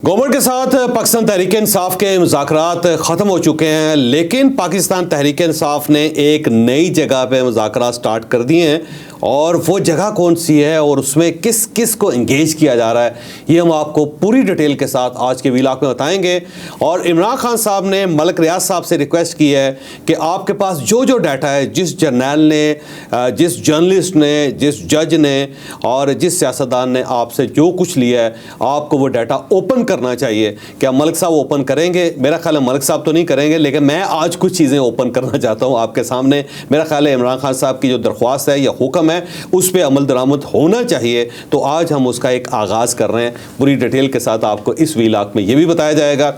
Government के साथ पाकिस्तान तहरीक इंसाफ के मुज़ाकरात ख़त्म हो चुके हैं, लेकिन पाकिस्तान तहरीक इंसाफ ने एक नई जगह पे मुज़ाकरात स्टार्ट कर दिए हैं। और वो जगह कौन सी है और उसमें किस किस को इंगेज किया जा रहा है, ये हम आपको पूरी डिटेल के साथ आज के व्लॉग में बताएंगे। और इमरान खान साहब ने मलिक रियाज साहब से रिक्वेस्ट की है कि आपके पास जो जो डाटा है, जिस जर्नल ने, जिस जर्नलिस्ट ने, जिस जज ने और जिस सियासतदान ने आपसे जो कुछ लिया है, आपको वो डाटा ओपन करना चाहिए। क्या मलिक साहब ओपन करेंगे? मेरा ख्याल है मलिक साहब तो नहीं करेंगे, लेकिन मैं आज कुछ चीज़ें ओपन करना चाहता हूँ आपके सामने। मेरा ख्याल है इमरान खान साहब की जो दरख्वास्त है या हुक्म है उस पर अमल दरामद होना चाहिए। तो आज हम उसका एक आगाज़ कर रहे हैं, पूरी डिटेल के साथ आपको इस व्लॉग में ये भी बताया जाएगा।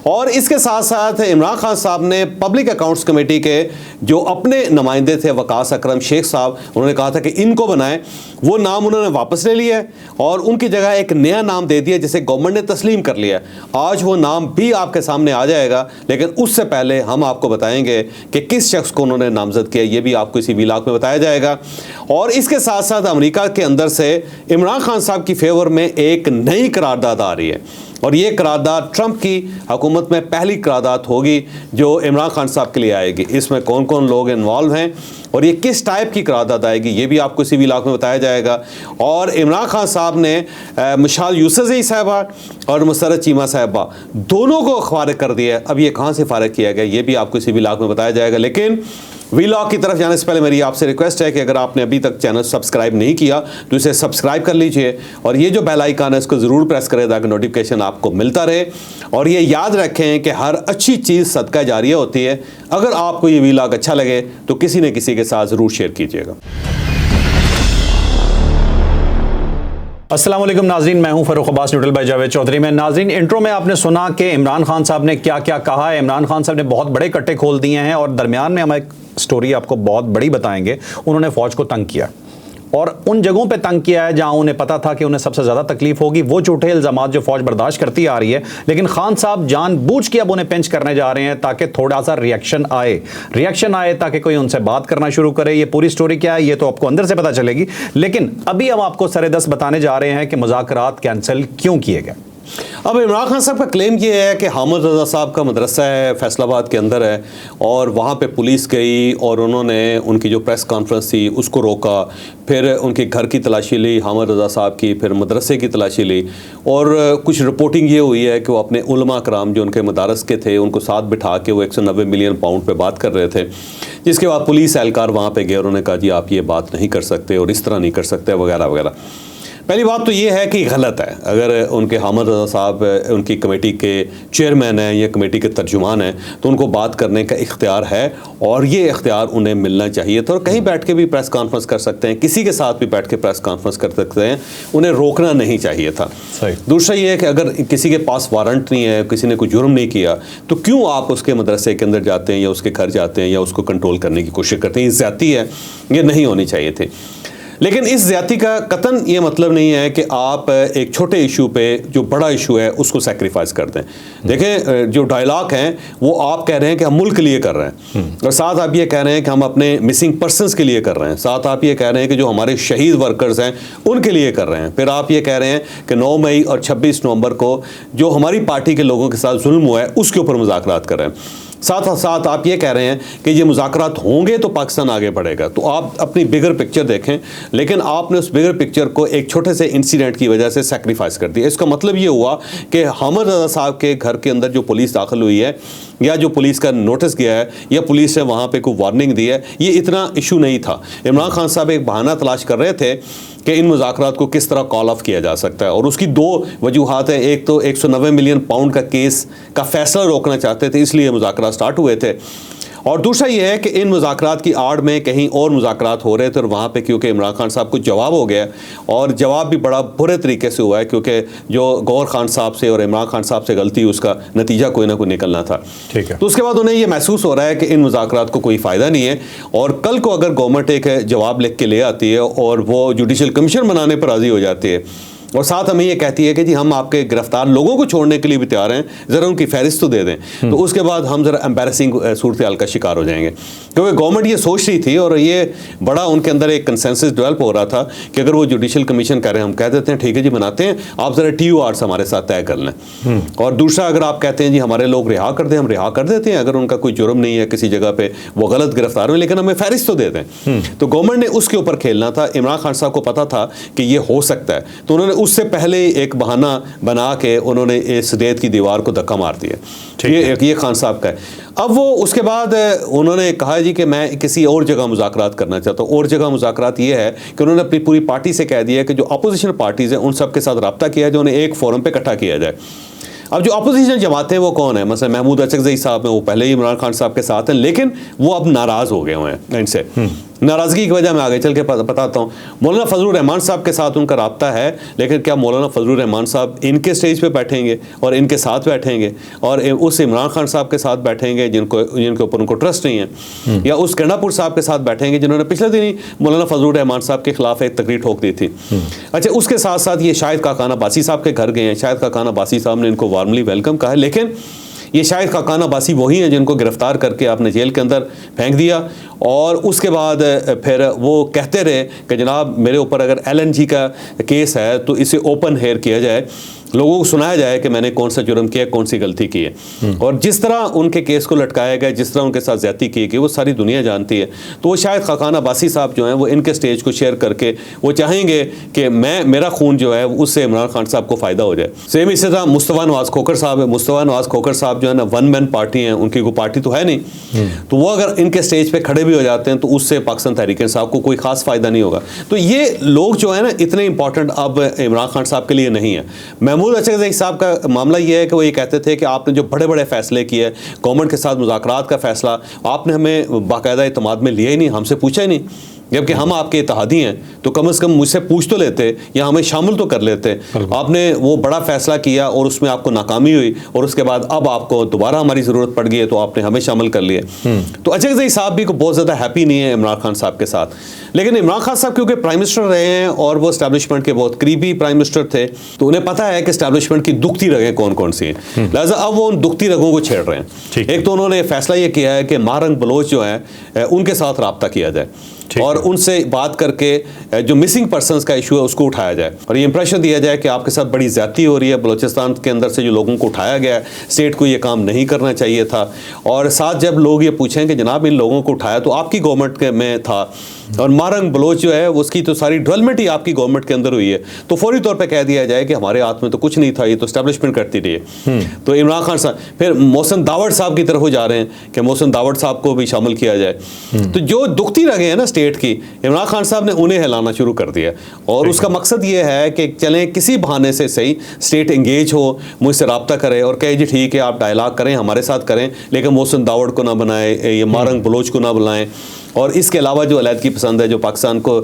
और इसके साथ साथ इमरान खान साहब ने पब्लिक अकाउंट्स कमेटी के जो अपने नुमाइंदे थे वकास अकरम शेख साहब, उन्होंने कहा था कि इनको बनाएं, वो नाम उन्होंने वापस ले लिया है और उनकी जगह एक नया नाम दे दिया जिसे गवर्नमेंट ने तस्लीम कर लिया। आज वो नाम भी आपके सामने आ जाएगा, लेकिन उससे पहले हम आपको बताएंगे कि किस शख्स को उन्होंने नामजद किया, ये भी आपको इसी व्लॉग में बताया जाएगा। और इसके साथ साथ अमेरिका के अंदर से इमरान खान साहब की फेवर में एक नई करारदाद आ रही है और ये करारदाद ट्रंप की हुकूमत में पहली करारदाद होगी जो इमरान खान साहब के लिए आएगी। इसमें कौन कौन लोग इन्वॉल्व हैं और ये किस टाइप की करारदाद आएगी, ये भी आपको इसी व्लॉग में बताया जाएगा। और इमरान खान साहब ने मिशाल यूसुफज़ई साहबा और मुसर्रत चीमा साहबा दोनों को फारिग कर दिया है। अब ये कहाँ से फारिग किया गया, ये भी आपको इसी व्लॉग में बताया जाएगा। लेकिन व्लॉग की तरफ जाने से पहले मेरी आपसे रिक्वेस्ट है कि अगर आपने अभी तक चैनल सब्सक्राइब नहीं किया तो इसे सब्सक्राइब कर लीजिए और ये जो बेल आइकन है इसको ज़रूर प्रेस करें ताकि नोटिफिकेशन आपको मिलता रहे। और ये याद रखें कि हर अच्छी चीज़ सदका जारिया होती है। अगर आपको ये व्लॉग अच्छा लगे तो किसी न किसी के साथ ज़रूर शेयर कीजिएगा। अस्सलाम वालेकुम नाज़रीन, मैं हूं फ़ारूक अब्बास न्यूट्रल बाय जावेद चौधरी में। नाज़रीन, इंट्रो में आपने सुना कि इमरान खान साहब ने क्या क्या कहा है। इमरान खान साहब ने बहुत बड़े कट्टे खोल दिए हैं और दरमियान में हम एक स्टोरी आपको बहुत बड़ी बताएंगे। उन्होंने फ़ौज को तंग किया और उन जगहों पे तंग किया है जहां उन्हें पता था कि उन्हें सबसे ज़्यादा तकलीफ होगी। वो झूठे इल्ज़ामात जो फ़ौज बर्दाश्त करती आ रही है, लेकिन खान साहब जानबूझ के अब उन्हें पिंच करने जा रहे हैं ताकि थोड़ा सा रिएक्शन आए ताकि कोई उनसे बात करना शुरू करे। ये पूरी स्टोरी क्या है ये तो आपको अंदर से पता चलेगी, लेकिन अभी हम आपको सरेदस्त बताने जा रहे हैं कि मुज़ाकरात कैंसिल क्यों किए गए। अब इमरान खान साहब का क्लेम ये है कि हामिद रज़ा साहब का मदरसा है, फैसलाबाद के अंदर है, और वहाँ पे पुलिस गई और उन्होंने उनकी जो प्रेस कॉन्फ्रेंस थी उसको रोका, फिर उनके घर की तलाशी ली हामिद रज़ा साहब की, फिर मदरसे की तलाशी ली। और कुछ रिपोर्टिंग ये हुई है कि वो अपने उलमा कराम जो उनके मदारस के थे उनको साथ बिठा के वो 190 मिलियन पाउंड पे बात कर रहे थे, जिसके बाद पुलिस एहलकार वहाँ पर गए और उन्होंने कहा जी आप ये बात नहीं कर सकते और इस तरह नहीं कर सकते वगैरह वगैरह। पहली बात तो ये है कि गलत है। अगर उनके हामिद रज़ा साहब उनकी कमेटी के चेयरमैन हैं या कमेटी के तर्जुमान हैं तो उनको बात करने का इख्तियार है और ये इख्तियार उन्हें मिलना चाहिए था। और कहीं बैठ के भी प्रेस कॉन्फ्रेंस कर सकते हैं, किसी के साथ भी बैठ के प्रेस कॉन्फ्रेंस कर सकते हैं, उन्हें रोकना नहीं चाहिए था। दूसरा ये है कि अगर किसी के पास वारंट नहीं है, किसी ने कोई जुर्म नहीं किया, तो क्यों आप उसके मदरसे के अंदर जाते हैं या उसके घर जाते हैं या उसको कंट्रोल करने की कोशिश करते हैं? ये ज़्यादती है, ये नहीं होनी चाहिए थी। लेकिन इस ज़्यादती का कतन ये मतलब नहीं है कि आप एक छोटे इशू पे जो बड़ा इशू है उसको सैक्रिफाइस कर दें। देखें, जो डायलॉग हैं वो आप कह रहे हैं कि हम मुल्क के लिए कर रहे हैं और साथ आप ये कह रहे हैं कि हम अपने मिसिंग पर्सनस के लिए कर रहे हैं, साथ आप ये कह रहे हैं कि जो हमारे शहीद वर्कर्स हैं उनके लिए कर रहे हैं, फिर आप ये कह रहे हैं कि 9 मई और 26 नवंबर को जो हमारी पार्टी के लोगों के साथ जुल्म हुआ है उसके ऊपर मुज़ाकरात कर रहे हैं। साथ साथ आप ये कह रहे हैं कि ये मुज़ाकरात होंगे तो पाकिस्तान आगे बढ़ेगा। तो आप अपनी बिगर पिक्चर देखें, लेकिन आपने उस बिगर पिक्चर को एक छोटे से इंसिडेंट की वजह से सैक्रिफाइस कर दिया। इसका मतलब ये हुआ कि हामिद रज़ा साहब के घर के अंदर जो पुलिस दाखिल हुई है या जो पुलिस का नोटिस गया है या पुलिस ने वहाँ पे कोई वार्निंग दी है, ये इतना इशू नहीं था। इमरान खान साहब एक बहाना तलाश कर रहे थे कि इन मुज़ाकरात को किस तरह कॉल ऑफ किया जा सकता है और उसकी दो वजूहात हैं। एक तो 190 मिलियन पाउंड का केस का फैसला रोकना चाहते थे, इसलिए मुज़ाकरात स्टार्ट हुए थे, और दूसरा ये है कि इन मुज़ाकरात की आड़ में कहीं और मुज़ाकरात हो रहे थे और वहाँ पे क्योंकि इमरान खान साहब को जवाब हो गया और जवाब भी बड़ा बुरे तरीके से हुआ है क्योंकि जो गौहर खान साहब से और इमरान खान साहब से गलती उसका नतीजा कोई ना कोई निकलना था। ठीक है, तो उसके बाद उन्हें ये महसूस हो रहा है कि इन मुज़ाकरात को कोई फ़ायदा नहीं है और कल को अगर गवर्नमेंट एक जवाब लिख के ले आती है और वो जुडिशल कमीशन बनाने पर राज़ी हो जाती है और साथ हमें ये कहती है कि जी हम आपके गिरफ्तार लोगों को छोड़ने के लिए भी तैयार हैं, ज़रा उनकी फहरिस्त तो दे दें। तो उसके बाद हम ज़रा एम्बैरेसिंग सूरत हाल का शिकार हो जाएंगे, क्योंकि गवर्नमेंट ये सोच रही थी और ये बड़ा उनके अंदर एक कंसेंसस डेवलप हो रहा था कि अगर वो जुडिशल कमीशन कह रहे हैं, हम कह देते हैं ठीक है जी बनाते हैं, आप ज़रा TORs हमारे साथ तय कर लें। और दूसरा, अगर आप कहते हैं जी हमारे लोग रिहा कर दें, हम रिहा कर देते हैं, अगर उनका कोई जुर्म नहीं है किसी जगह पे वो गलत गिरफ्तार हुए, लेकिन हमें फहरिस्त तो दे दें। तो गवर्नमेंट ने उसके ऊपर खेलना था। इमरान खान साहब को पता था कि ये हो सकता है, तो उन्होंने उससे पहले एक बहाना बना के उन्होंने इस रेत की दीवार को धक्का मार दिया। ये खान साहब का है। अब वो उसके बाद उन्होंने कहा जी कि मैं किसी और जगह मुज़ाकरात करना चाहता हूँ। और जगह मुज़ाकरात ये है कि उन्होंने अपनी पूरी पार्टी से कह दिया कि जो अपोजिशन पार्टीज़ हैं उन सब के साथ रब्ता किया जाए, उन्हें एक फोरम पे इकट्ठा किया जाए। अब जो अपोजिशन जमातें वो कौन है, मतलब महमूद अचकज़ई साहब हैं, वो पहले ही इमरान खान साहब के साथ हैं, लेकिन वो अब नाराज़ हो गए हुए हैं इनसे। नाराज़गी की वजह मैं आगे चल के बताता हूँ। मौलाना फजलुर रहमान साहब के साथ उनका रब्ता है, लेकिन क्या मौलाना फजलुर रहमान साहब इनके स्टेज पे बैठेंगे और इनके साथ बैठेंगे और उस इमरान खान साहब के साथ बैठेंगे जिनके ऊपर उनको ट्रस्ट नहीं है, या उस गंडापुर साहब के साथ बैठेंगे जिन्होंने पिछले दिन ही मौलाना फजलुर रहमान साहब के खिलाफ एक तकरीर ठोक दी थी। अच्छा, उसके साथ साथ ये शाहिद खाकान अब्बासी साहब के घर गए हैं। शाहिद खाकान अब्बासी साहब ने इनको वार्मली वेलकम कहा है, लेकिन ये शाहिद खाकान अब्बासी वही हैं जिनको गिरफ्तार करके आपने जेल के अंदर फेंक दिया। और उसके बाद फिर वो कहते रहे कि जनाब मेरे ऊपर अगर LNG का केस है तो इसे ओपन हेयर किया जाए, लोगों को सुनाया जाए कि मैंने कौन सा जुर्म किया, कौन सी गलती की है। और जिस तरह उनके केस को लटकाया गया, जिस तरह उनके साथ ज्यादती की गई, वो सारी दुनिया जानती है। तो वो शायद खाकान अब्बासी साहब जो हैं वो इनके स्टेज को शेयर करके वो चाहेंगे कि मेरा खून जो है उससे इमरान खान साहब को फ़ायदा हो जाए। सेम इसी तरह मुस्तफ़ा नवाज़ खोखर साहब है। मुस्तफ़ा नवाज़ खोखर साहब जो है ना, वन मैन पार्टी हैं, उनकी कोई पार्टी तो है नहीं, तो वो अगर इनके स्टेज पर खड़े भी हो जाते हैं तो उससे पाकिस्तान तहरीक इंसाफ को कोई खास फ़ायदा नहीं होगा। तो ये लोग जो है ना इतने इंपॉर्टेंट अब इमरान खान साहब के लिए नहीं है। महमूद अचकज़ई साहब का मामला ये है कि वो ये कहते थे कि आपने जो बड़े बड़े फैसले किए, गवर्नमेंट के साथ मुज़ाकरात का फैसला, आपने हमें बाकायदा इत्मीनान में लिया ही नहीं, हमसे पूछा ही नहीं, जबकि हम आपके इत्तेहादी हैं, तो कम से कम मुझसे पूछ तो लेते या हमें शामिल तो कर लेते। आपने वो बड़ा फैसला किया और उसमें आपको नाकामी हुई और उसके बाद अब आपको दोबारा हमारी ज़रूरत पड़ गई है तो आपने हमें शामिल कर लिए। तो अचकज़ई साहब भी को बहुत ज़्यादा हैप्पी नहीं है इमरान खान साहब के साथ। लेकिन इमरान खान साहब क्योंकि प्राइम मिनिस्टर रहे हैं और वो एस्टैब्लिशमेंट के बहुत करीबी प्राइम मिनिस्टर थे, तो उन्हें पता है कि एस्टैब्लिशमेंट की दुखती रगें कौन कौन सी हैं, लिहाजा अब वो उन दुखती रगों को छेड़ रहे हैं। एक तो उन्होंने फैसला ये किया है कि मारंग बलोच जो है उनके साथ रब्ता किया जाए और उनसे बात करके जो मिसिंग पर्सनस का इशू है उसको उठाया जाए और ये इंप्रेशन दिया जाए कि आपके साथ बड़ी ज्यादती हो रही है। बलूचिस्तान के अंदर से जो लोगों को उठाया गया है, स्टेट को ये काम नहीं करना चाहिए था। और साथ जब लोग ये पूछें कि जनाब इन लोगों को उठाया तो आपकी गवर्नमेंट में था और मारंग बलोच जो है उसकी तो सारी डेवलपमेंट ही आपकी गवर्नमेंट के अंदर हुई है, तो फौरी तौर पर कह दिया जाए कि हमारे हाथ में तो कुछ नहीं था, ये तो एस्टैब्लिशमेंट करती रही है। तो इमरान खान साहब फिर मोहसिन दावड़ साहब की तरफ जा रहे हैं कि मोहसिन दावड़ साहब को भी शामिल किया जाए। तो जो दुखती रगे हैं ना स्टेट की, इमरान खान साहब ने उन्हें हिलाना शुरू कर दिया और उसका मकसद ये है कि चलें किसी बहाने से सही स्टेट एंगेज हो, मुझसे रब्ता करे और कहे जी ठीक है आप डायलॉग करें, हमारे साथ करें, लेकिन मोहसिन दावड़ को ना बनाए, ये मारंग बलोच को ना बुलाएं। और इसके अलावा जो अलहदगी पसंद है, जो पाकिस्तान को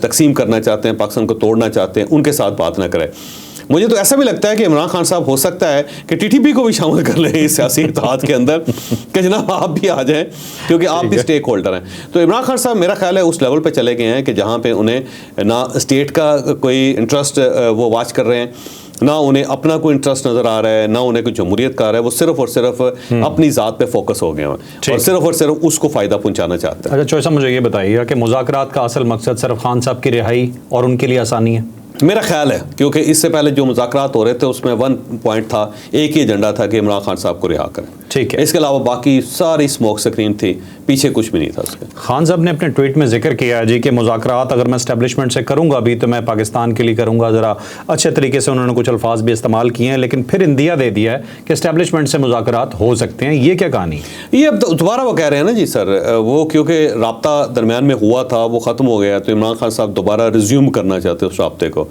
तकसीम करना चाहते हैं, पाकिस्तान को तोड़ना चाहते हैं, उनके साथ बात ना करें। मुझे तो ऐसा भी लगता है कि इमरान खान साहब हो सकता है कि TTP को भी शामिल कर लें इस सियासी इत्तेहाद के अंदर कि जनाब आप भी आ जाएं, क्योंकि आप भी स्टेक होल्डर हैं। तो इमरान खान साहब मेरा ख्याल है उस लेवल पे चले गए हैं कि जहाँ पे उन्हें ना स्टेट का कोई इंटरेस्ट वो वाच कर रहे हैं, ना उन्हें अपना कोई इंटरेस्ट नज़र आ रहा है, ना उन्हें कोई जमहूरियत का आ रहा है। वो सिर्फ और सिर्फ अपनी ज़ात पे फोकस हो गए हैं और सिर्फ उसको फ़ायदा पहुंचाना चाहते हैं। अच्छा चौसा, मुझे ये बताइए कि मुज़ाकरात का असल मकसद सिर्फ खान साहब की रिहाई और उनके लिए आसानी है? मेरा ख्याल है, क्योंकि इससे पहले जो मुज़ाकरात हो रहे थे उसमें वन पॉइंट था, एक ही एजेंडा था कि इमरान खान साहब को रिहा करें। ठीक है, इसके अलावा बाकी सारी स्मोक स्क्रीन थी, पीछे कुछ भी नहीं था उसके। खान साहब ने अपने ट्वीट में जिक्र किया है जी कि मुज़ाकरात अगर मैं एस्टैब्लिशमेंट से करूंगा भी तो मैं पाकिस्तान के लिए करूंगा। ज़रा अच्छे तरीके से उन्होंने कुछ अल्फाज भी इस्तेमाल किए हैं, लेकिन फिर इंदिया दे दिया है कि एस्टैब्लिशमेंट से मुज़ाकरात हो सकते हैं। ये क्या कहानी? ये अब दोबारा वो कह रहे हैं ना जी सर, वो क्योंकि राब्ता दरमियान में हुआ था वो ख़त्म हो गया, तो इमरान खान साहब दोबारा रिज्यूम करना चाहते उस राब्ते को।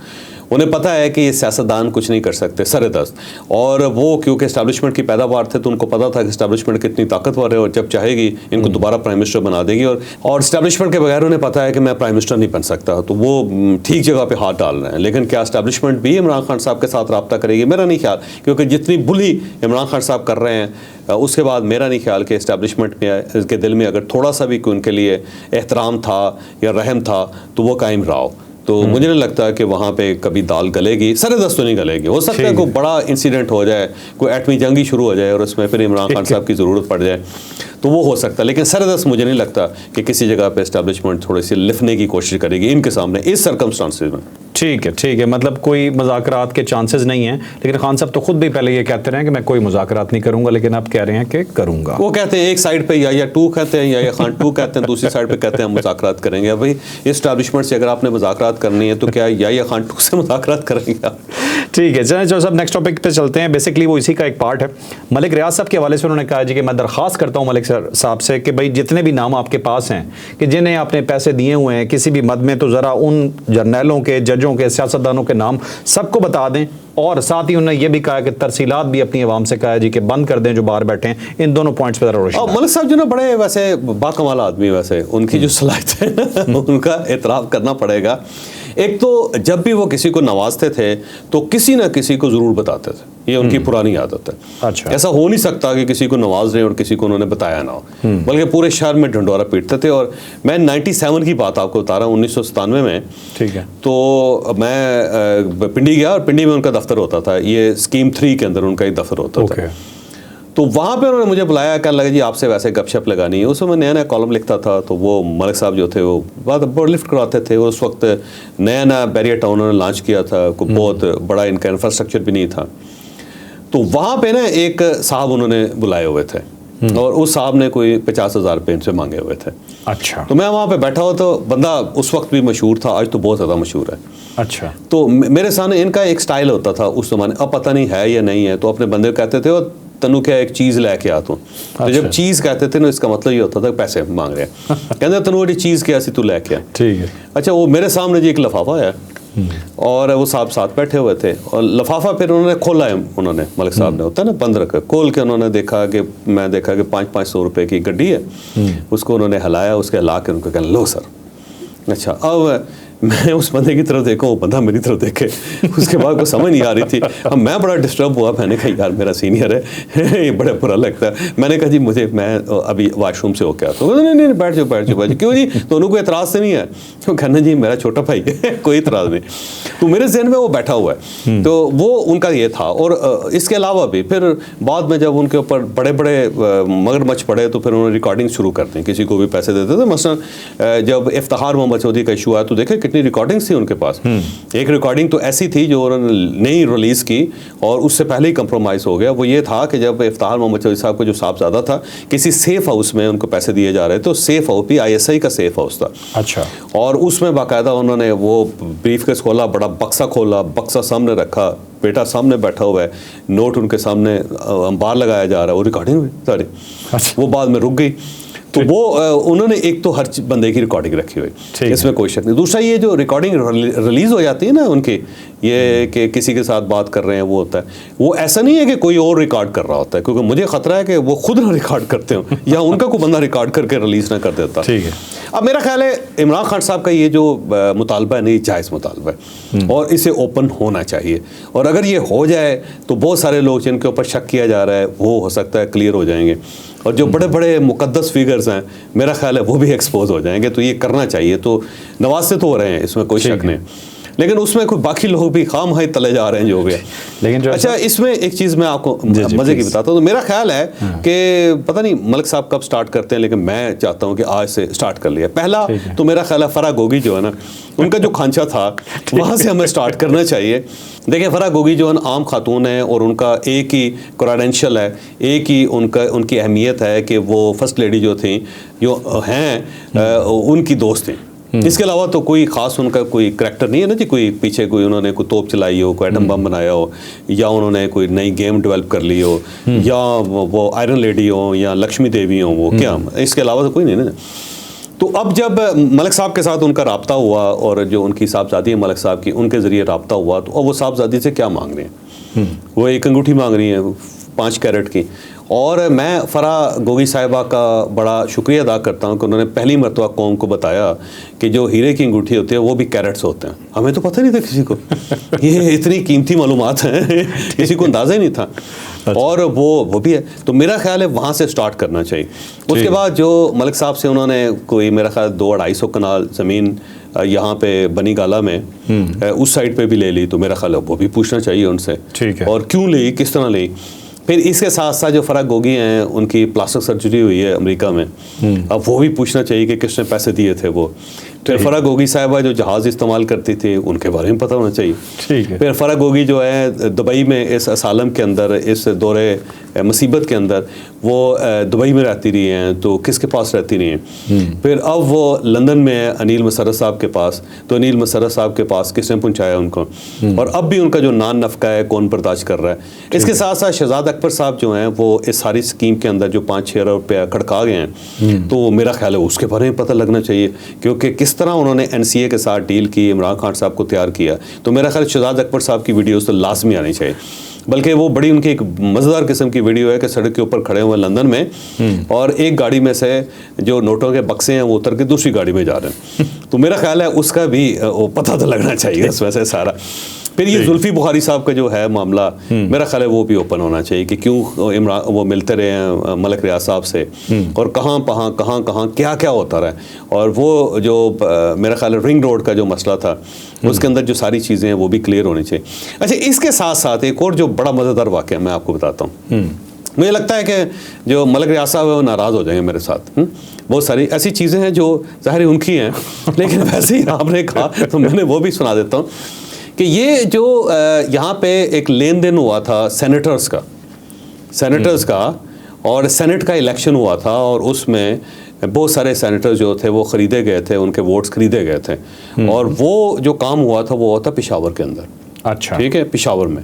उन्हें पता है कि ये सियासतदान कुछ नहीं कर सकते सरेदस्त, और वो क्योंकि इस्टेब्लिशमेंट की पैदावार थे तो उनको पता था कि इस्टेब्लिशमेंट कितनी ताकतवर है और जब चाहेगी इनको दोबारा प्राइम मिनिस्टर बना देगी। और इस्टेब्लिशमेंट के बगैर उन्हें पता है कि मैं प्राइम मिनिस्टर नहीं बन सकता, तो वो ठीक जगह पे हाथ डाल रहे हैं। लेकिन क्या इस्टेब्लिशमेंट भी इमरान खान साहब के साथ रब्ता करेगी? मेरा नहीं ख्याल, क्योंकि जितनी बुली इमरान खान साहब कर रहे हैं उसके बाद मेरा नहीं ख्याल कि इस्टेब्लिशमेंट में के दिल में अगर थोड़ा सा भी उनके लिए एहतराम था या रहम था तो वो कायम रहा हो। तो मुझे नहीं लगता कि वहाँ पे कभी दाल गलेगी, सरेदस्त तो नहीं गलेगी। हो सकता है कोई बड़ा इंसिडेंट हो जाए, कोई एटमी जंग ही शुरू हो जाए और उसमें फिर इमरान खान साहब की ज़रूरत पड़ जाए, तो वो हो सकता है। लेकिन सरेदस्त मुझे नहीं लगता कि किसी जगह पे एस्टेब्लिशमेंट थोड़ी सी लिखने की कोशिश करेगी इनके सामने इस सर्कमस्टांसेस में। ठीक है, मतलब कोई मुज़ाकरात के चांसेस नहीं हैं। लेकिन खान साहब तो खुद भी पहले ये कहते रहे हैं कि मैं कोई मुज़ाकरात नहीं करूंगा, लेकिन अब कह रहे हैं कि करूंगा। वो कहते हैं एक साइड पे या टू कहते हैं या खान टू कहते हैं, दूसरी साइड पे कहते हैं मुज़ाकरात करेंगे। अब भाई इस्टेब्लिशमेंट से अगर आपने मुज़ाकरात करनी है तो क्या या खान टू से मुज़ाकरात करेंगे आप? ठीक है, चलें जो सब नेक्स्ट टॉपिक पे चलते हैं। बेसिकली वो इसी का एक पार्ट है। मलिक रियाज साहब के हवाले से उन्होंने कहा जी कि मैं दरख्वास्त करता हूँ मलिक साहब से कि भाई जितने भी नाम आपके पास हैं कि जिन्हें आपने पैसे दिए हुए हैं किसी भी मद में, तो ज़रा उन जर्नैलों के, जजों के, सियासतदानों के नाम सबको बता दें। और साथ ही उन्होंने ये भी कहा कि तरसीलात भी अपनी आवाम से कहा जी कि बंद कर दें जो बाहर बैठे हैं। इन दोनों पॉइंट्स पे जरा रोशनी। मलिक साहब जो ना बड़े वैसे बाकमाल आदमी, वैसे उनकी जो सलाहियत है ना उनका एतराफ़ करना पड़ेगा। एक तो जब भी वो किसी को नवाजते थे तो किसी ना किसी को ज़रूर बताते थे, ये उनकी पुरानी आदत है। अच्छा। ऐसा हो नहीं सकता कि किसी को नवाज रहे और किसी को उन्होंने बताया ना हो, बल्कि पूरे शहर में ढंडोरा पीटते थे। और मैं 97 की बात आपको बता रहा हूँ, 1997 में। ठीक है। तो मैं पिंडी गया और पिंडी में उनका दफ्तर होता था, ये स्कीम 3 के अंदर उनका ही दफ्तर होता था। तो वहाँ पे उन्होंने मुझे बुलाया, कहने लगा जी आपसे वैसे गपशप लगानी है। उसमें मैं नया नया कॉलम लिखता था, तो वो मलिक साहब जो थे वो बात बहुत लिफ्ट करवाते थे। उस वक्त नया नया बैरियर टाउन उन्होंने लॉन्च किया था, कोई बहुत बड़ा इनका इंफ्रास्ट्रक्चर भी नहीं था। तो वहाँ पे ना एक साहब उन्होंने बुलाए हुए थे और उस साहब ने कोई 50,000 रुपये इनसे मांगे हुए थे। अच्छा। तो मैं वहाँ पे बैठा हुआ, तो बंदा उस वक्त भी मशहूर था, आज तो बहुत ज़्यादा मशहूर है। अच्छा। तो मेरे सामने इनका एक स्टाइल होता था उस ज़माने, अब पता नहीं है या नहीं है, तो अपने बंदे को कहते थे और तनु क्या एक चीज़ लेके आ तू। तो जब चीज़ कहते थे ना, इसका मतलब ये होता था पैसे मांग रहे हैं। कहते तनु वो चीज़ क्या सी तू लेके आ। ठीक है। अच्छा, वो मेरे सामने जी एक लिफाफा है और वो साहब साथ बैठे हुए थे और लिफाफा फिर उन्होंने खोला है, उन्होंने मलिक साहब ने होता है ना बंद रखा, खोल के उन्होंने देखा कि 500 रुपये की गड्डी है। उसको उन्होंने हिलाया, उसके हिला के उनको कहना लो सर। अच्छा, अब मैं उस बंदे की तरफ देखा, वो बंदा मेरी तरफ देखे, उसके बाद को समझ नहीं आ रही थी। अब मैं बड़ा डिस्टर्ब हुआ, मैंने कहा यार मेरा सीनियर है ये बड़ा बुरा लगता है। मैंने कहा जी मैं अभी वॉशरूम से होके आता हूँ। नहीं बैठ जाओ। क्यों जी, तो उनको कोई एतराज़ से नहीं है? तो कहना जी मेरा छोटा भाई है कोई एतराज़ नहीं। तो मेरे जहन में वो बैठा हुआ है, तो वो उनका ये था। और इसके अलावा भी फिर बाद में जब उनके ऊपर बड़े बड़े मगरमच्छ पड़े तो फिर उन्होंने रिकॉर्डिंग शुरू करते हैं, किसी को भी पैसे देते थे। मसलन जब इफ्तिखार मोहम्मद चौधरी का इशू आया तो देखे कितनी रिकॉर्डिंग्स थी उनके पास। एक रिकॉर्डिंग तो ऐसी थी जो उन्होंने नहीं रिलीज की और उससे पहले ही कंप्रोमाइज हो गया। वो ये था कि जब इफ्तिखार मोहम्मद चौधरी साहब को जो साहबजादा था, किसी सेफ हाउस में उनको पैसे दिए जा रहे थे, तो सेफ हाउस भी ISI का सेफ हाउस था। अच्छा। और उसमें बाकायदा उन्होंने वो ब्रीफकेस खोला, बड़ा बक्सा खोला, बक्सा सामने रखा, बेटा सामने बैठा हुआ है, नोट उनके सामने अंबार लगाया जा रहा है, वो रिकॉर्डिंग हुई सारी। वो बाद में रुक गई। तो वो उन्होंने एक तो हर बंदे की रिकॉर्डिंग रखी हुई, इसमें कोई शक नहीं। दूसरा ये जो रिकॉर्डिंग रिलीज हो जाती है ना उनकी, ये कि किसी के साथ बात कर रहे हैं, वो होता है, वो ऐसा नहीं है कि कोई और रिकॉर्ड कर रहा होता है, क्योंकि मुझे खतरा है कि वो खुद ना रिकॉर्ड करते हो या उनका कोई बंदा रिकॉर्ड करके रिलीज ना कर देता। ठीक है। अब मेरा ख्याल है इमरान खान साहब का ये जो मुतालबा है नहीं, जायज़ मुतालबा है और इसे ओपन होना चाहिए। और अगर ये हो जाए तो बहुत सारे लोग जिनके ऊपर शक किया जा रहा है वो हो सकता है क्लियर हो जाएंगे, और जो बड़े बड़े मुकद्दस फिगर्स हैं मेरा ख्याल है वो भी एक्सपोज हो जाएंगे। तो ये करना चाहिए। तो नवाज से तो हो रहे हैं, इसमें कोई शक नहीं, लेकिन उसमें कोई बाकी लोग भी खाम खाई तले जा रहे हैं जो भी है। लेकिन जो अच्छा, इसमें एक चीज़ मैं आपको मज़े की बताता हूँ। तो मेरा ख्याल है कि पता नहीं मलिक साहब कब स्टार्ट करते हैं, लेकिन मैं चाहता हूँ कि आज से स्टार्ट कर लिया। पहला तो मेरा ख्याल है फराह गोगी जो है ना, उनका जो खांचा था वहाँ से हमें स्टार्ट करना चाहिए। देखिए, फराह गोगी जो है आम खातून है और उनका एक ही क्रेडेंशियल है, एक ही उनकी अहमियत है कि वो फर्स्ट लेडी जो थी, जो हैं उनकी दोस्त थी। इसके अलावा तो कोई ख़ास उनका कोई करैक्टर नहीं है ना जी, कोई पीछे कोई उन्होंने कोई तोप चलाई हो, कोई एटम बम बनाया हो, या उन्होंने कोई नई गेम डेवलप कर ली हो, या वो आयरन लेडी हो, या लक्ष्मी देवी हो, वो क्या, इसके अलावा तो कोई नहीं ना। तो अब जब मलिक साहब के साथ उनका रब्ता हुआ और जो उनकी साहबजादी है मलिक साहब की, उनके ज़रिए रब्ता हुआ, तो अब वो साहबजादी से क्या मांग रहे हैं? वो एक अंगूठी मांग रही है 5 कैरेट की। और मैं फराह गोगी साहिबा का बड़ा शुक्रिया अदा करता हूँ कि उन्होंने पहली मरतबा कौम को बताया कि जो हीरे की अंगूठी होती है वो भी कैरेट्स होते हैं। हमें तो पता नहीं था किसी को, ये इतनी कीमती मालूमात हैं किसी को अंदाज़ा ही नहीं था। और वो भी है। तो मेरा ख्याल है वहाँ से स्टार्ट करना चाहिए। उसके बाद जो मलिक साहब से उन्होंने कोई मेरा ख्याल 200-250 कनाल ज़मीन यहाँ पे बनी गाला में उस साइड पे भी ले ली, तो मेरा ख्याल है वो भी पूछना चाहिए उनसे, ठीक है, और क्यों ली, किस तरह ली। फिर इसके साथ साथ जो फराह गोगी हैं, उनकी प्लास्टिक सर्जरी हुई है अमेरिका में, अब वो भी पूछना चाहिए कि किसने पैसे दिए थे वो। फिर फराह गोगी साहिबा जो जहाज़ इस्तेमाल करती थी, उनके बारे में पता होना चाहिए। ठीक है। फिर फराह गोगी जो है दुबई में इस असालम के अंदर, इस दौरे मुसीबत के अंदर वो दुबई में रहती रही हैं, तो किसके पास रहती रही हैं। फिर अब वो लंदन में है अनिल मसर्रत साहब के पास, तो अनिल मसर्रत साहब के पास किसने पहुंचाया उनको, और अब भी उनका जो नान नफका है कौन बर्दाश्त कर रहा है। इसके साथ साथ शहजाद अकबर साहब जो हैं वो इस सारी स्कीम के अंदर जो 5-6 अरब रुपया खड़का गए हैं, तो मेरा ख्याल है उसके बारे में पता लगना चाहिए, क्योंकि किस तरह उन्होंने NCA के साथ डील की, इमरान खान साहब को तैयार किया। तो मेरा ख्याल शहजाद अकबर साहब की वीडियोस तो लाजमी आनी चाहिए, बल्कि वो बड़ी उनकी एक मज़ेदार किस्म की वीडियो है कि सड़क के ऊपर खड़े हुए लंदन में, और एक गाड़ी में से जो नोटों के बक्से हैं वो उतर के दूसरी गाड़ी में जा रहे हैं। तो मेरा ख्याल है उसका भी वो पता तो लगना चाहिए उसमें से सारा। फिर ये जुल्फी बुखारी साहब का जो है मामला, मेरा ख्याल है वो भी ओपन होना चाहिए कि क्यों इमरान वो मिलते रहे हैं मलिक रियाज साहब से, और कहाँ क्या क्या होता रहा है। और वो जो मेरा ख्याल है रिंग रोड का जो मसला था, उसके अंदर जो सारी चीज़ें हैं वो भी क्लियर होनी चाहिए। अच्छा, इसके साथ साथ एक और जो बड़ा मज़ेदार वाक़या मैं आपको बताता हूँ। मुझे लगता है कि जो मलिक रियाज साहब है वो नाराज़ हो जाएंगे मेरे साथ। बहुत सारी ऐसी चीज़ें हैं जो ज़ाहिर उनकी हैं, लेकिन वैसे ही आपने कहा तो मैंने वो भी सुना देता हूँ कि ये जो यहाँ पे एक लेन देन हुआ था सेनेटर्स का, और सेनेट का इलेक्शन हुआ था, और उसमें बहुत सारे सेनेटर जो थे वो ख़रीदे गए थे, उनके वोट्स ख़रीदे गए थे, और वो जो काम हुआ था वो हुआ था पेशावर के अंदर। अच्छा, ठीक है, पेशावर में।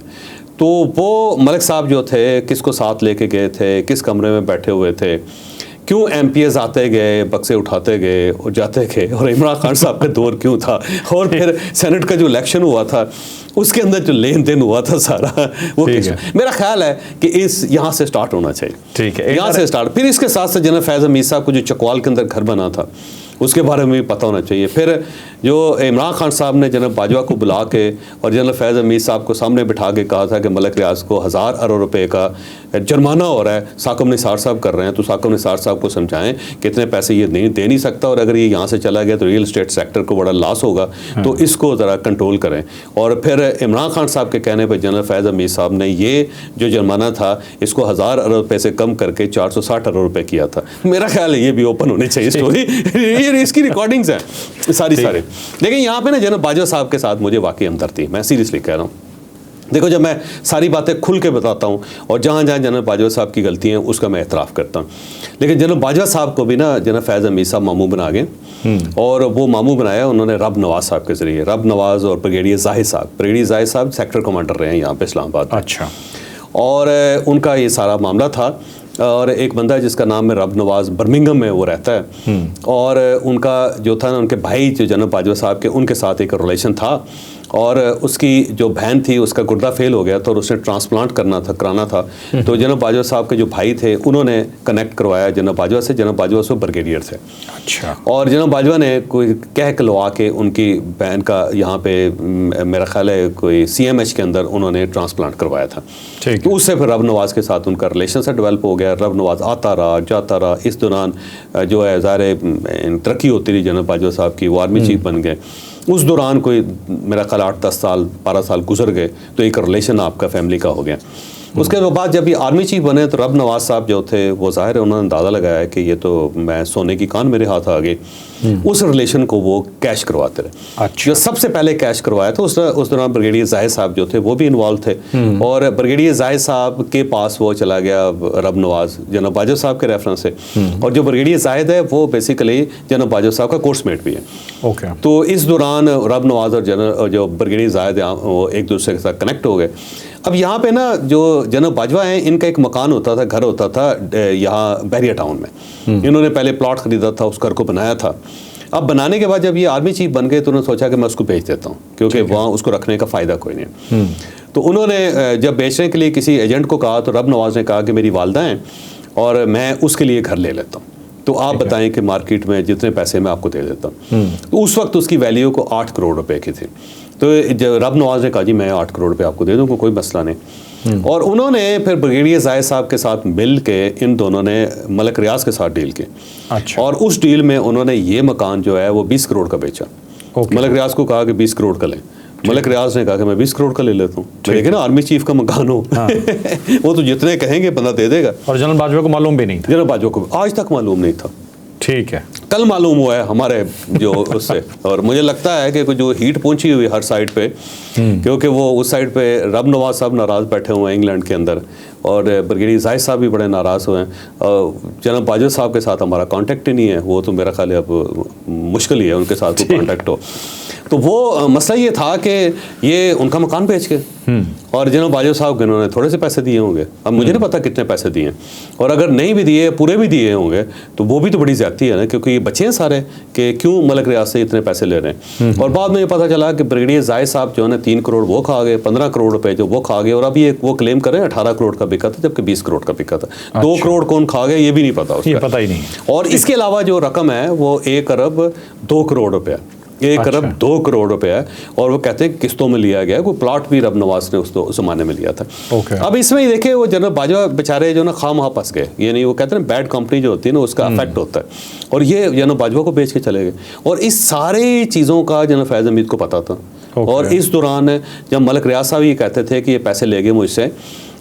तो वो मलिक साहब जो थे किसको साथ लेके गए थे, किस कमरे में बैठे हुए थे, क्यों MPs आते गए, बक्से उठाते गए और जाते गए, और इमरान खान साहब का दौर क्यों था, और फिर सेनेट का जो इलेक्शन हुआ था उसके अंदर जो लेन देन हुआ था सारा वो मेरा ख्याल है कि इस यहाँ से स्टार्ट होना चाहिए। ठीक है, यहाँ से स्टार्ट। फिर इसके साथ साथ जनरल फैज़ हमीद साहब को जो चकवाल के अंदर घर बना था उसके बारे में भी पता होना चाहिए। फिर जो इमरान खान साहब ने जनरल बाजवा को बुला के और जनरल फैज़ हमीद साहब को सामने बिठा के कहा था कि मलिक रियाज को 1000 अरब रुपए का जुर्माना हो रहा है, साकिब निसार साहब कर रहे हैं, तो साकिब निसार साहब को समझाएं कि इतने पैसे ये नहीं दे नहीं सकता, और अगर ये यहाँ से चला गया तो रियल एस्टेट सेक्टर को बड़ा लॉस होगा, तो इसको ज़रा कंट्रोल करें। और फिर इमरान खान साहब के कहने पर जनरल फैज़ हमीद साहब ने ये जो जुर्माना था इसको 1000 अरब रुपये से कम करके 460 अरब रुपये किया था। मेरा ख्याल है ये भी ओपन होनी चाहिए स्टोरी। ये इसकी रिकॉर्डिंग्स हैं सारी। लेकिन यहाँ पे ना जनरल बाजवा साहब के साथ मुझे वाकई हमदर्दी, मैं सीरियसली कह रहा हूँ। देखो, जब मैं सारी बातें खुल के बताता हूँ और जहाँ जहाँ जनरल बाजवा साहब की गलती है उसका मैं एतराफ़ करता हूँ, लेकिन जनरल बाजवा साहब को भी ना जनरल फैज़ हमीद साहब मामू बना गए, और वो मामू बनाया उन्होंने रब नवाज साहब के ज़रिए। रब नवाज और ब्रिगेडियर जाहिद साहब सेक्टर कमांडर रहे हैं यहाँ पे इस्लामाबाद। अच्छा। और उनका ये सारा मामला था, और एक बंदा जिसका नाम है रब नवाज, बर्मिंघम में वो रहता है, और उनका जो था ना, उनके भाई जो जनरल बाजवा साहब के, उनके साथ एक रिलेशन था, और उसकी जो बहन थी उसका गुर्दा फेल हो गया था और उसने ट्रांसप्लांट कराना था। तो जनरल बाजवा साहब के जो भाई थे उन्होंने कनेक्ट करवाया जनरल बाजवा से। जनरल बाजवा से ब्रिगेडियर थे। अच्छा। और जनरल बाजवा ने कोई कह कलवा के उनकी बहन का यहाँ पे मेरा ख्याल है कोई CMH के अंदर उन्होंने ट्रांसप्लांट करवाया था। तो उससे फिर रब नवाज के साथ उनका रिलेशन से डेवलप हो गया। रब नवाज आता रहा जाता रहा। इस दौरान जो है ज़ाहिर तरक्की होती रही जनरल बाजवा साहब की, वो आर्मी चीफ बन गए। उस दौरान कोई मेरा ख्याल 8-10 साल 12 साल गुजर गए, तो एक रिलेशन आपका फैमिली का हो गया। उसके बाद जब ये आर्मी चीफ बने तो रब नवाज साहब जो थे वो ज़ाहिर है उन्होंने अंदाज़ा लगाया कि ये तो मैं सोने की कान मेरे हाथ आ गई। उस रिलेशन को वो कैश करवाते रहे। अच्छा। जो सबसे पहले कैश करवाया था उस दौरान ब्रिगेडियर जाहिद साहब जो थे वो भी इन्वॉल्व थे, और ब्रिगेडियर जाहिद साहब के पास वो चला गया रब नवाज जनरल बाजवा साहब के रेफरेंस से। और जो ब्रिगेडियर जाहिद है वो बेसिकली जनरल बाजवा साहब का कोर्समेट भी है। ओके। तो इस दौरान रब नवाज और जो ब्रिगेडियर जाहिद है वो एक दूसरे के साथ कनेक्ट हो गए। अब यहाँ पे ना जो जनरल बाजवा हैं इनका एक मकान होता था, घर होता था यहाँ बैरिया टाउन में। इन्होंने पहले प्लॉट ख़रीदा था, उस घर को बनाया था। अब बनाने के बाद जब ये आर्मी चीफ बन गए तो उन्होंने सोचा कि मैं उसको बेच देता हूँ, क्योंकि वहाँ उसको रखने का फ़ायदा कोई नहीं। तो उन्होंने जब बेचने के लिए किसी एजेंट को कहा तो रब नवाज ने कहा कि मेरी वालदा हैं और मैं उसके लिए घर ले लेता हूँ, तो आप बताएं कि मार्केट में जितने पैसे मैं आपको दे देता हूँ। तो उस वक्त उसकी वैल्यू को 8 करोड़ रुपए की थी। तो रब नवाज ने कहा जी मैं 8 करोड़ रुपए आपको दे दूँगा, कोई मसला नहीं। और उन्होंने फिर ब्रिगेडियर जाहिद साहब के साथ मिल के इन दोनों ने मलिक रियाज के साथ डील की। अच्छा। और उस डील में उन्होंने ये मकान जो है वो 20 करोड़ का बेचा। मलिक रियाज को कहा कि 20 करोड़ का लें, मलिक रियाज ने कहा कि मैं 20 करोड़ का ले लेता हूँ। देखिए ना, आर्मी चीफ का मकान हो, वो तो जितने कहेंगे बंदा दे देगा। और जनरल बाजवा को मालूम भी नहीं था? जनरल बाजवा को आज तक मालूम नहीं था। ठीक है, कल मालूम हुआ है हमारे जो उससे। और मुझे लगता है कि जो हीट पहुंची हुई हर साइड पे, क्योंकि वो उस साइड पे रब नवाज साहब नाराज़ बैठे हुए हैं इंग्लैंड के अंदर, और ब्रिगेडियर जाहिद साहब भी बड़े नाराज़ हुए हैं। जनरल बाजवा साहब के साथ हमारा कांटेक्ट ही नहीं है, वो तो मेरा ख्याल है अब मुश्किल ही है उनके साथ कोई कांटेक्ट हो। तो वो मसला ये था कि ये उनका मकान बेच के, और जनरल बाजवा साहब के उन्होंने थोड़े से पैसे दिए होंगे, अब मुझे नहीं पता कितने पैसे दिए, और अगर नहीं भी दिए, पूरे भी दिए होंगे, तो वो भी तो बड़ी ज्यादती है ना, क्योंकि ये बचे हैं सारे कि क्यों मलिक रियाज से इतने पैसे ले रहे हैं। और बाद में ये पता चला कि ब्रिगेडियर जाहिद साहब जो है 3 करोड़ वो खा गए, 15 करोड़ रुपए जो वो खा गए, और अभी वो क्लेम कर रहे हैं 18 करोड़ का बिका था, जबकि 20 करोड़ का बिका था। 2 करोड़ कौन खा गया ये भी नहीं पता उसका, ये पता ही नहीं। और इसके अलावा जो रकम है वो 1 अरब 2 करोड़ रुपया, 1 अरब 2 करोड़ रुपया है, और वो कहते हैं किस्तों में लिया गया, कोई प्लॉट भी रब नवाज ने उस जमाने में लिया था। अब इसमें ही देखिए वो जनरल बाजवा बेचारे जो ना खाम वहाँ फंस गए, यानी वो कहते हैं बैड कंपनी जो होती है ना उसका अफेक्ट होता है, और ये जनरल बाजवा को बेच के चले गए। और इस सारे चीज़ों का जनरल फैज़ हमीद को पता था। और इस दौरान जब मलिक रियाज साहब ये कहते थे कि ये पैसे ले गए मुझसे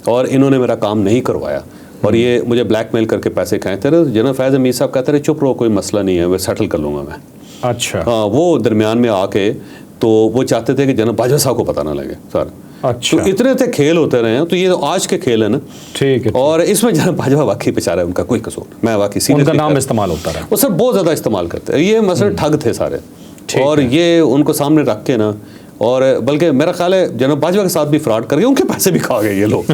और इन्होंने मेरा काम नहीं करवाया, और ये मुझे ब्लैकमेल करके पैसे कहते रहे, जनरल फैज़ हमीद साहब कहते रहे चुप रहो, कोई मसला नहीं है, मैं सेटल कर लूँगा मैं। अच्छा, हाँ, वो दरमियान में आके तो वो चाहते थे कि जनरल बाजवा साहब को पता ना लगे सर। अच्छा, तो इतने थे खेल होते रहे हैं, तो ये तो आज के खेल है ना। ठीक है। और इसमें जनरल बाजवा वाकई बेचारा है, उनका कोई कसूर, मैं वाकई उनका नाम इस्तेमाल होता रहा, वो सर बहुत ज़्यादा इस्तेमाल करते हैं, ये मसलन ठग थे सारे, और ये उनको सामने रख के ना, और बल्कि मेरा ख्याल है जनरल बाजवा के साथ भी फ्रॉड करके उनके पैसे भी खा गए ये लोग।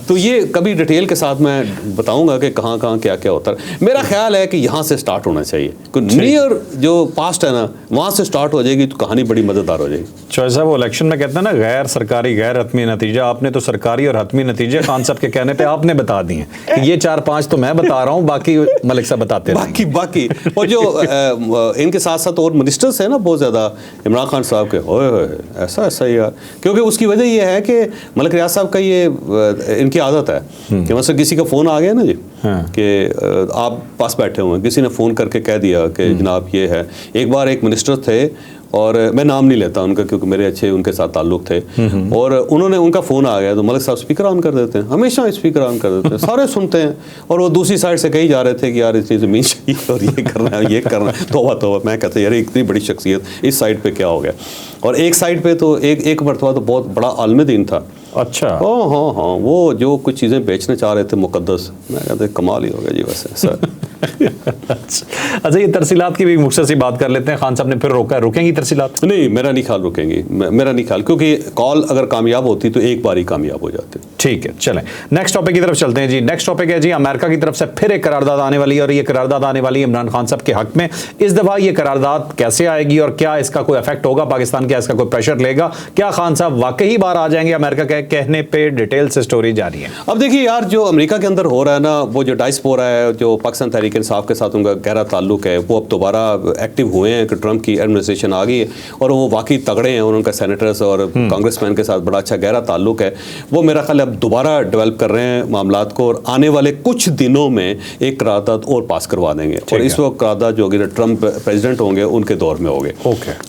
तो ये कभी डिटेल के साथ मैं बताऊंगा कि कहाँ कहाँ क्या क्या होता है। मेरा ख्याल है कि यहाँ से स्टार्ट होना चाहिए, नियर जो पास्ट है ना वहाँ से स्टार्ट हो जाएगी तो कहानी बड़ी मज़ेदार हो जाएगी। चौधरी साहब, वो इलेक्शन में कहते हैं ना गैर सरकारी गैर हतमी नतीजा, आपने तो सरकारी और हतमी नतीजे खान साहब के कहने पे आपने बता दिए। ये 4-5 तो मैं बता रहा हूँ, बाकी मलिक साहब बताते हैं। बाकी और जो इनके साथ साथ और मिनिस्टर्स हैं ना बहुत ज़्यादा, इमरान खान साहब के होए ऐसा यार, क्योंकि उसकी वजह ये है कि मलिक रियाज साहब का ये इनकी आदत है कि मतलब किसी का फ़ोन आ गया ना जी, कि आप पास बैठे हुए हैं, किसी ने फ़ोन करके कह दिया कि जनाब ये है। एक बार एक मिनिस्टर थे, और मैं नाम नहीं लेता उनका क्योंकि मेरे अच्छे उनके साथ ताल्लुक थे, और उन्होंने उनका फ़ोन आ गया तो मलिक साहब स्पीकर ऑन कर देते हैं, हमेशा स्पीकर ऑन कर देते हैं, सारे सुनते हैं, और वो दूसरी साइड से कही जा रहे थे कि यार इतनी ज़मीन चाहिए और ये करना है ये करना है, तौबा। मैं कहता यार इतनी बड़ी शख्सियत इस साइड पे क्या हो गया। और एक साइड पे तो एक मरतबा तो बहुत बड़ा आलम दीन था। अच्छा, हाँ, वो जो कुछ चीज़ें बेचने चाह रहे थे मुकद्दस, मैं कहते कमाल ही हो गया जी वैसे सर। अच्छा, ये तरसीलात की भी मुख्तसर सी बात कर लेते हैं। खान साहब ने फिर रोका, रुकेंगी तरसीलात? नहीं, मेरा नहीं ख्याल रुकेंगी, मेरा नहीं ख्याल, क्योंकि कॉल अगर कामयाब होती तो एक बार ही कामयाब हो जाते। ठीक है, चलें नेक्स्ट टॉपिक की तरफ चलते हैं जी। नेक्स्ट टॉपिक है जी, अमेरिका की तरफ से फिर एक करारदाद आने वाली है, और ये करारदाद आने वाली है इमरान खान साहब के हक में। इस दफ़ा ये करारदाद कैसे आएगी और क्या इसका कोई इफेक्ट होगा पाकिस्तान, क्या इसका कोई प्रेशर लेगा, क्या खान साहब वाकई बाहर आ जाएंगे अमेरिका के कहने पे? डिटेल से स्टोरी जारी है। अब देखिए यार, जो अमेरिका के अंदर हो रहा है ना, वो जो डायस्पोरा है, जो पाकिस्तान तहरीक इंसाफ के साथ उनका गहरा ताल्लुक है, वो अब दोबारा एक्टिव हुए हैं कि ट्रंप की एडमिनिस्ट्रेशन आ गई है, और वो वाकई तगड़े हैं, और उनका सेनेटर्स और कांग्रेसमैन के साथ बड़ा अच्छा गहरा ताल्लुक है। वो मेरा ख्याल अब दोबारा डेवलप कर रहे हैं मामलात को, और आने वाले कुछ दिनों में एक करारदाद और पास करवा देंगे, और इस वक्त करारदाद जो अगर ट्रंप प्रेसिडेंट होंगे उनके दौर में होंगे।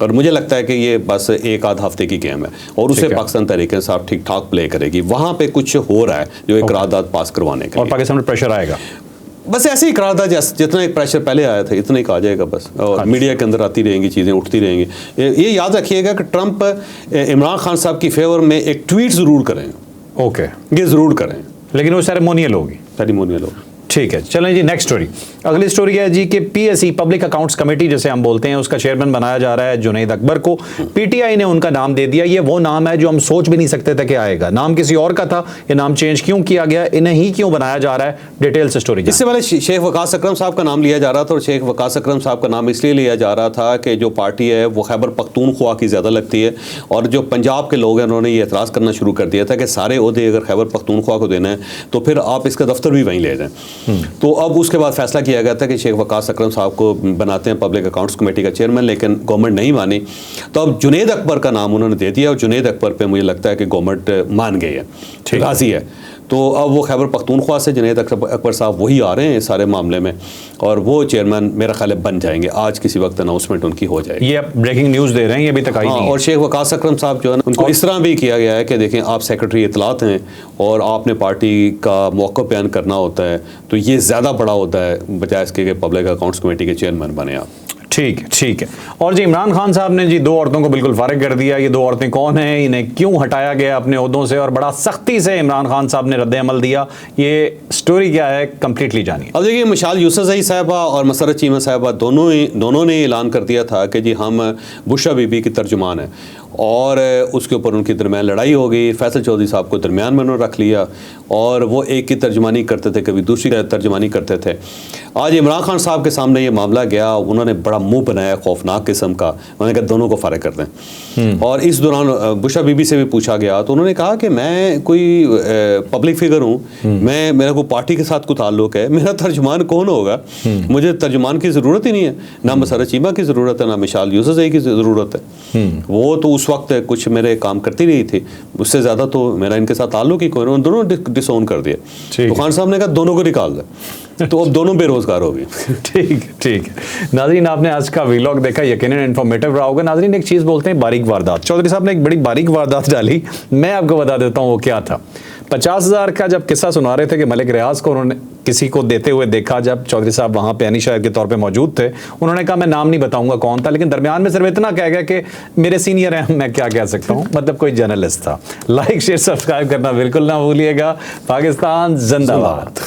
और मुझे लगता है कि ये बस 1-आध हफ्ते की गेम है, और उसे पाकिस्तान तहरीक इंसाफ ठीक ठाक प्ले करेगी। वहाँ पे कुछ हो रहा है जो एक करारदाद पास करवाने के, और पाकिस्तान में प्रेशर आएगा। बस ऐसे ही करारदाद जितना एक प्रेशर पहले आया था इतना ही आ जाएगा बस, और मीडिया के अंदर आती रहेंगी चीज़ें, उठती रहेंगी। ये याद रखिएगा कि ट्रंप इमरान खान साहब की फेवर में एक ट्वीट ज़रूर करें। ये ज़रूर करें, लेकिन वो सेरेमोनियल होगी। सेरेमोनियल होगी। ठीक है, चलें जी नेक्स्ट स्टोरी। अगली स्टोरी है जी कि पीएसई पब्लिक अकाउंट्स कमेटी जिसे हम बोलते हैं, उसका चेयरमैन बनाया जा रहा है जुनैद अकबर को। पीटीआई ने उनका नाम दे दिया। ये वो नाम है जो हम सोच भी नहीं सकते थे कि आएगा। नाम किसी और का था, ये नाम चेंज क्यों किया गया, इन्हें ही क्यों बनाया जा रहा है, डिटेल से स्टोरी। इससे पहले शेख वकास अकरम साहब का नाम लिया जा रहा था, और शेख वकास अकरम साहब का नाम इसलिए लिया जा रहा था कि जो पार्टी है वो खैबर पख्तूनख्वा की ज़्यादा लगती है, और जो पंजाब के लोग हैं उन्होंने ये एतराज़ करना शुरू कर दिया था कि सारे ओहदे अगर खैबर पख्तूनख्वा को देना है तो फिर आप इसका दफ्तर भी वहीं ले जाएं। तो अब उसके बाद फैसला किया गया था कि शेख वकास अकरम साहब को बनाते हैं पब्लिक अकाउंट्स कमेटी का चेयरमैन, लेकिन गवर्नमेंट नहीं मानी, तो अब जुनैद अकबर का नाम उन्होंने दे दिया, और जुनैद अकबर पे मुझे लगता है कि गवर्नमेंट मान गई है, राज़ी है। तो अब वो खैबर पख्तूनख्वा से जुनैद अकबर साहब वही आ रहे हैं इस सारे मामले में, और वो चेयरमैन मेरा ख्याल है बन जाएंगे, आज किसी वक्त अनाउंसमेंट उनकी हो जाएगी। ये ब्रेकिंग न्यूज़ दे रहे हैं, ये अभी तक आई नहीं है। और शेख वकास अकरम साहब जो है ना, उनको इस तरह भी किया गया है कि देखें आप सेक्रेटरी इतलात हैं और आपने पार्टी का मौक़िफ़ बयान करना होता है, तो ये ज़्यादा बड़ा होता है बजाय इसके कि पब्लिक अकाउंट्स कमेटी के चेयरमैन बने आप। ठीक है, ठीक है। और जी इमरान खान साहब ने जी 2 औरतों को बिल्कुल फारिग कर दिया। ये 2 औरतें कौन हैं, इन्हें क्यों हटाया गया अपने ओहदों से, और बड़ा सख्ती से इमरान खान साहब ने रद्द-ए-अमल दिया, ये स्टोरी क्या है कंप्लीटली जानिए। अब देखिए, मिसाल यूसुफज़ई साहिबा और मसरत चीमा साहिबा दोनों ने ऐलान कर दिया था कि जी हम बुशरा बीबी की तर्जुमान हैं, और उसके ऊपर उनके दरमियान लड़ाई हो गई। फैसल चौधरी साहब को दरमियान में उन्होंने रख लिया और वो एक की तर्जुमानी करते थे, कभी दूसरी की तर्जुमानी करते थे। आज इमरान खान साहब के सामने ये मामला गया, उन्होंने बड़ा मुंह बनाया खौफनाक किस्म का, उन्होंने कहा दोनों को फारिग कर दें। और इस दौरान बुशरा बीबी से भी पूछा गया तो उन्होंने कहा कि मैं कोई पब्लिक फिगर हूँ, मेरा कोई पार्टी के साथ कोई ताल्लुक है, मेरा तर्जुमान कौन होगा, मुझे तर्जुमान की ज़रूरत ही नहीं है, ना मसरत चीमा की ज़रूरत है, ना मिसाल यूसुफज़ई की ज़रूरत है। वो तो उस वक्त कुछ मेरे काम करती रही थी, उससे ज़्यादा तो मेरा इनके साथ ताल्लुक ही कोई, उन्होंने दोनों डिसोन कर दिया। तो खान साहब ने कहा दोनों को निकाल दे, तो अब दोनों बेरोजगार हो गए। ठीक ठीक। नाज़रीन, आपने आज का व्लॉग देखा, यकीनन इन्फॉर्मेटिव रहा होगा। नाज़रीन, एक चीज़ बोलते हैं बारीक वारदात, चौधरी साहब ने एक बड़ी बारीक वारदात डाली, मैं आपको बता देता हूँ वो क्या था। 50,000 का जब किस्सा सुना रहे थे कि मलिक रियाज को उन्होंने किसी को देते हुए देखा, जब चौधरी साहब वहाँ पे यानी शायर के तौर पे मौजूद थे, उन्होंने कहा मैं नाम नहीं बताऊंगा कौन था, लेकिन दरमियान में सिर्फ इतना कह गया कि मेरे सीनियर हैं, मैं क्या कह सकता हूँ, मतलब कोई जर्नलिस्ट था। लाइक शेयर सब्सक्राइब करना बिल्कुल ना भूलिएगा। पाकिस्तान जिंदाबाद।